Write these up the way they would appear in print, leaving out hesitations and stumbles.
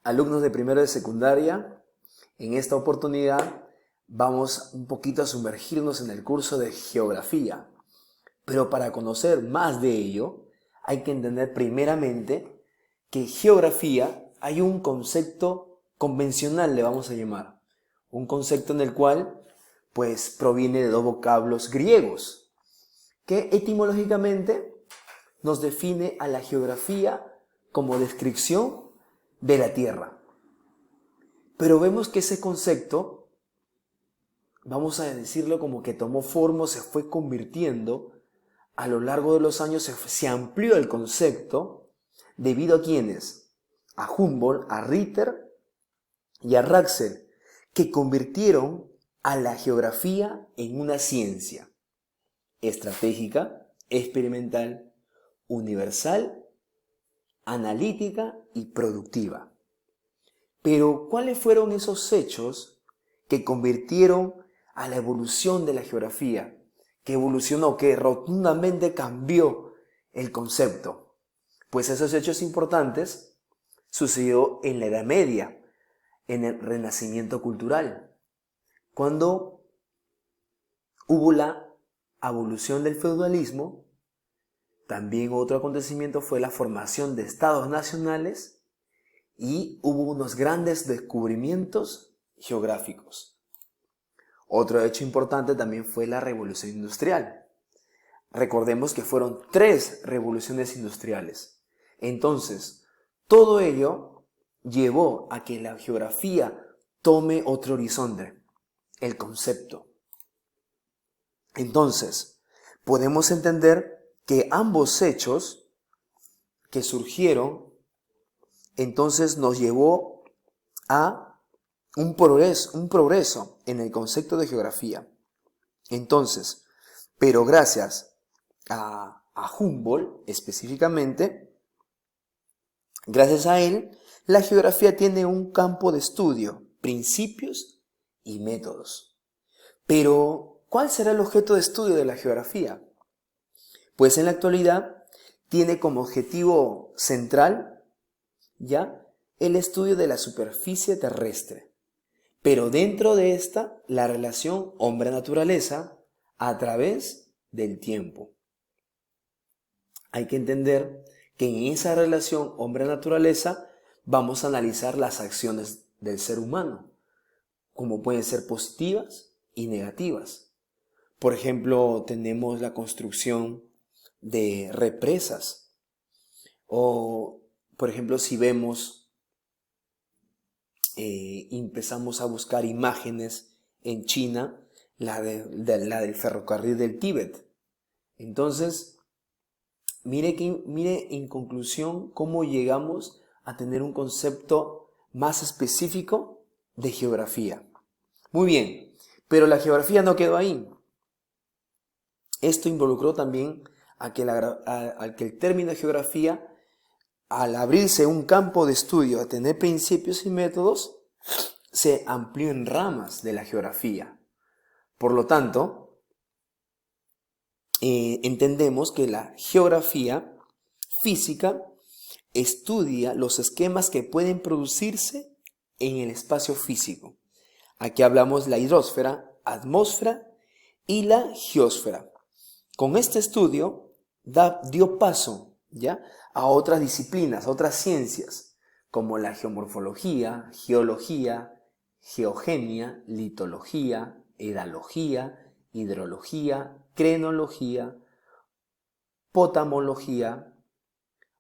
Alumnos de primero de secundaria, en esta oportunidad vamos un poquito a sumergirnos en el curso de geografía. Pero para conocer más de ello, hay que entender primeramente que geografía hay un concepto convencional, le vamos a llamar. Un concepto en el cual, pues, proviene de dos vocablos griegos, que etimológicamente nos define a la geografía como descripción de la Tierra. Pero vemos que ese concepto, vamos a decirlo como que tomó forma, se fue convirtiendo, a lo largo de los años se amplió el concepto debido a quienes, a Humboldt, a Ritter y a Raxel, que convirtieron a la geografía en una ciencia estratégica, experimental, universal, analítica y productiva. Pero, ¿cuáles fueron esos hechos que convirtieron a la evolución de la geografía? Que evolucionó, que rotundamente cambió el concepto. Pues esos hechos importantes sucedió en la Edad Media, en el Renacimiento cultural, cuando hubo la abolición del feudalismo. También otro acontecimiento fue la formación de estados nacionales y hubo unos grandes descubrimientos geográficos. Otro hecho importante también fue la revolución industrial. Recordemos que fueron 3 revoluciones industriales. Entonces, todo ello llevó a que la geografía tome otro horizonte, el concepto. Entonces, podemos entender que ambos hechos que surgieron, entonces nos llevó a un progreso en el concepto de geografía. Entonces, pero gracias a Humboldt específicamente, gracias a él, la geografía tiene un campo de estudio, principios y métodos. Pero, ¿cuál será el objeto de estudio de la geografía? Pues en la actualidad tiene como objetivo central, ¿ya?, el estudio de la superficie terrestre. Pero dentro de esta, la relación hombre-naturaleza a través del tiempo. Hay que entender que en esa relación hombre-naturaleza vamos a analizar las acciones del ser humano, como pueden ser positivas y negativas. Por ejemplo, tenemos la construcción de represas. O, por ejemplo, si vemos, empezamos a buscar imágenes en China, la del ferrocarril del Tíbet. Entonces, mire en conclusión cómo llegamos a tener un concepto más específico de geografía. Muy bien, pero la geografía no quedó ahí. Esto involucró también a que el término de geografía, al abrirse un campo de estudio, a tener principios y métodos, se amplió en ramas de la geografía. Por lo tanto, entendemos que la geografía física estudia los esquemas que pueden producirse en el espacio físico. Aquí hablamos la hidrosfera, atmósfera y la geósfera. Con este estudio dio paso, ¿ya?, a otras disciplinas, a otras ciencias, como la geomorfología, geología, geogenia, litología, edalogía, hidrología, crenología, potamología,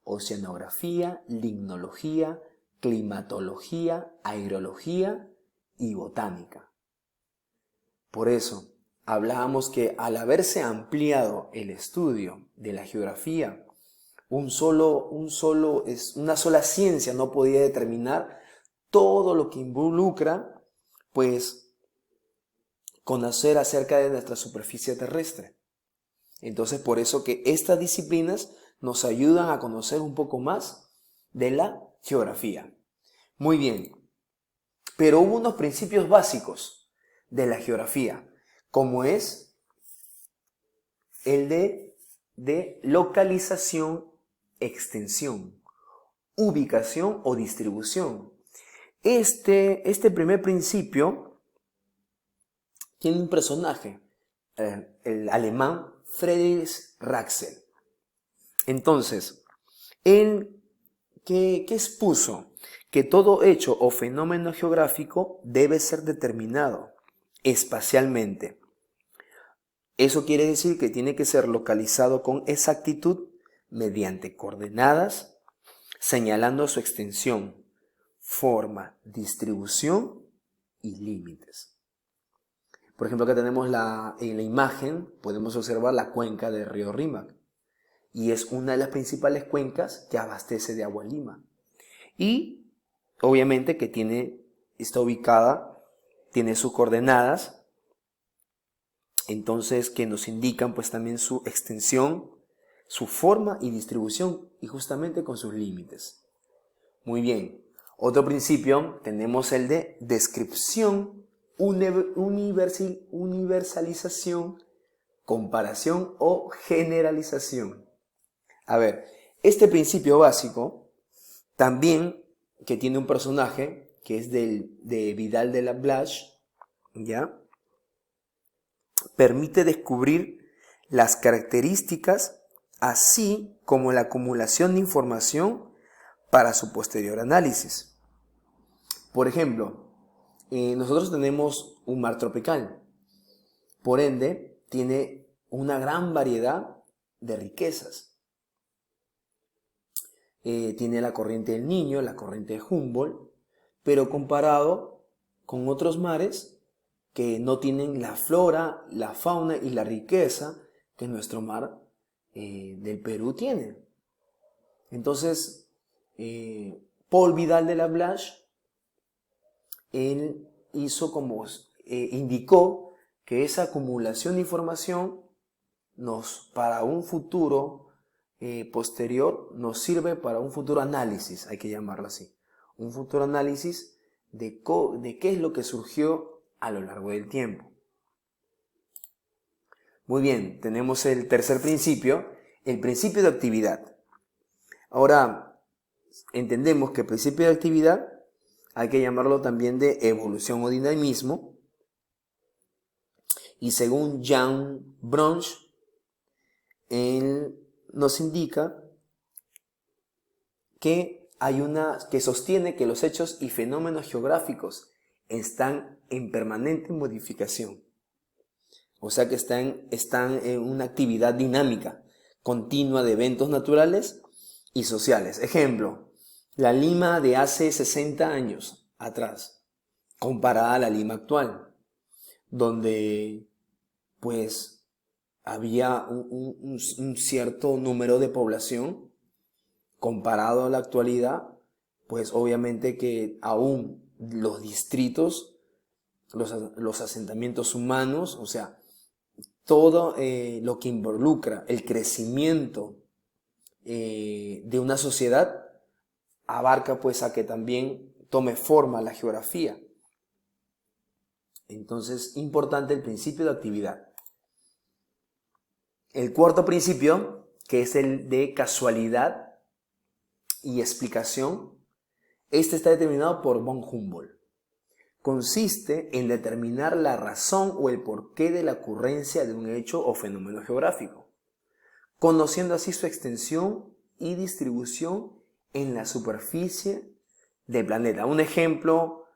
oceanografía, limnología, climatología, aerología y botánica. Por eso, hablábamos que al haberse ampliado el estudio de la geografía, una sola ciencia no podía determinar todo lo que involucra, pues, conocer acerca de nuestra superficie terrestre. Entonces, por eso que estas disciplinas nos ayudan a conocer un poco más de la geografía. Muy bien, pero hubo unos principios básicos de la geografía, como es el de localización, extensión, ubicación o distribución. Este primer principio tiene un personaje, el alemán Friedrich Ratzel. Entonces, él, ¿qué expuso? Que todo hecho o fenómeno geográfico debe ser determinado espacialmente. Eso quiere decir que tiene que ser localizado con exactitud mediante coordenadas, señalando su extensión, forma, distribución y límites. Por ejemplo, acá tenemos en la imagen, podemos observar la cuenca del río Rímac. Y es una de las principales cuencas que abastece de agua Lima. Y obviamente que está ubicada, tiene sus coordenadas, entonces que nos indican pues también su extensión, su forma y distribución, y justamente con sus límites. Muy bien. Otro principio tenemos el de descripción, universalización, comparación o generalización. A ver, este principio básico también, que tiene un personaje que es de Vidal de la Blache, ¿ya?, permite descubrir las características así como la acumulación de información para su posterior análisis. Por ejemplo, nosotros tenemos un mar tropical, por ende tiene una gran variedad de riquezas. Tiene la corriente del Niño, la corriente de Humboldt, pero comparado con otros mares que no tienen la flora, la fauna y la riqueza que nuestro mar del Perú tiene. Entonces, Paul Vidal de la Blache, él indicó que esa acumulación de información para un futuro posterior, nos sirve para un futuro análisis, hay que llamarlo así. Un futuro análisis de qué es lo que surgió a lo largo del tiempo. Muy bien, tenemos el tercer principio, el principio de actividad. Ahora, entendemos que el principio de actividad hay que llamarlo también de evolución o dinamismo. Y según Jan Brunsch, él nos indica que que sostiene que los hechos y fenómenos geográficos están en permanente modificación. O sea que están en una actividad dinámica, continua de eventos naturales y sociales. Ejemplo, la Lima de hace 60 años atrás, comparada a la Lima actual, donde pues había un cierto número de población comparado a la actualidad, pues obviamente que aún los distritos, los asentamientos humanos, o sea, todo lo que involucra el crecimiento de una sociedad, abarca pues a que también tome forma la geografía. Entonces, importante el principio de actividad. El cuarto principio, que es el de casualidad y explicación, este está determinado por von Humboldt. Consiste en determinar la razón o el porqué de la ocurrencia de un hecho o fenómeno geográfico, conociendo así su extensión y distribución en la superficie del planeta. Un ejemplo,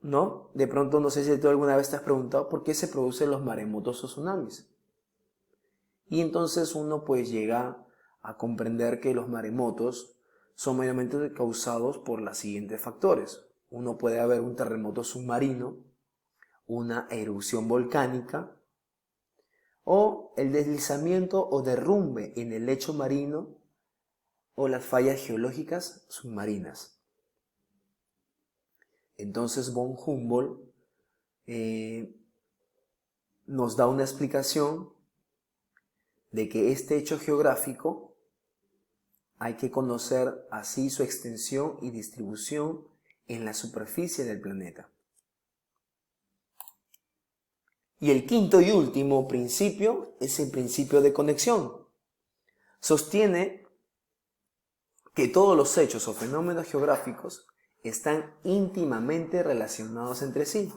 ¿no? De pronto, no sé si tú alguna vez te has preguntado por qué se producen los maremotos o tsunamis. Y entonces uno pues llega a comprender que los maremotos son mayormente causados por los siguientes factores. Uno puede haber un terremoto submarino, una erupción volcánica, o el deslizamiento o derrumbe en el lecho marino o las fallas geológicas submarinas. Entonces von Humboldt nos da una explicación de que este hecho geográfico hay que conocer así su extensión y distribución en la superficie del planeta. Y el quinto y último principio es el principio de conexión. Sostiene que todos los hechos o fenómenos geográficos están íntimamente relacionados entre sí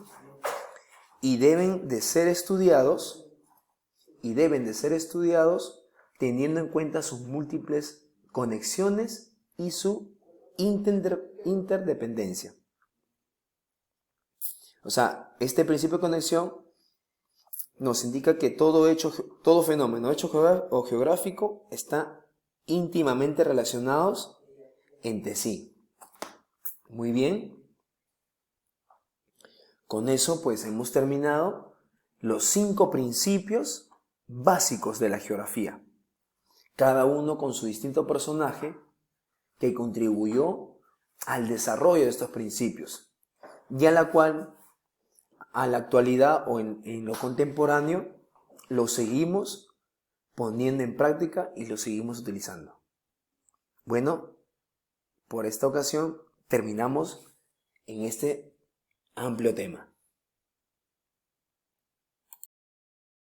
y deben de ser estudiados teniendo en cuenta sus múltiples conexiones y su interdependencia. O sea, este principio de conexión nos indica que todo fenómeno hecho o geográfico está íntimamente relacionados entre sí. Muy bien. Con eso pues hemos terminado los 5 principios básicos de la geografía. Cada uno con su distinto personaje que contribuyó al desarrollo de estos principios y a la actualidad o en lo contemporáneo lo seguimos poniendo en práctica y lo seguimos utilizando. Bueno, por esta ocasión terminamos en este amplio tema.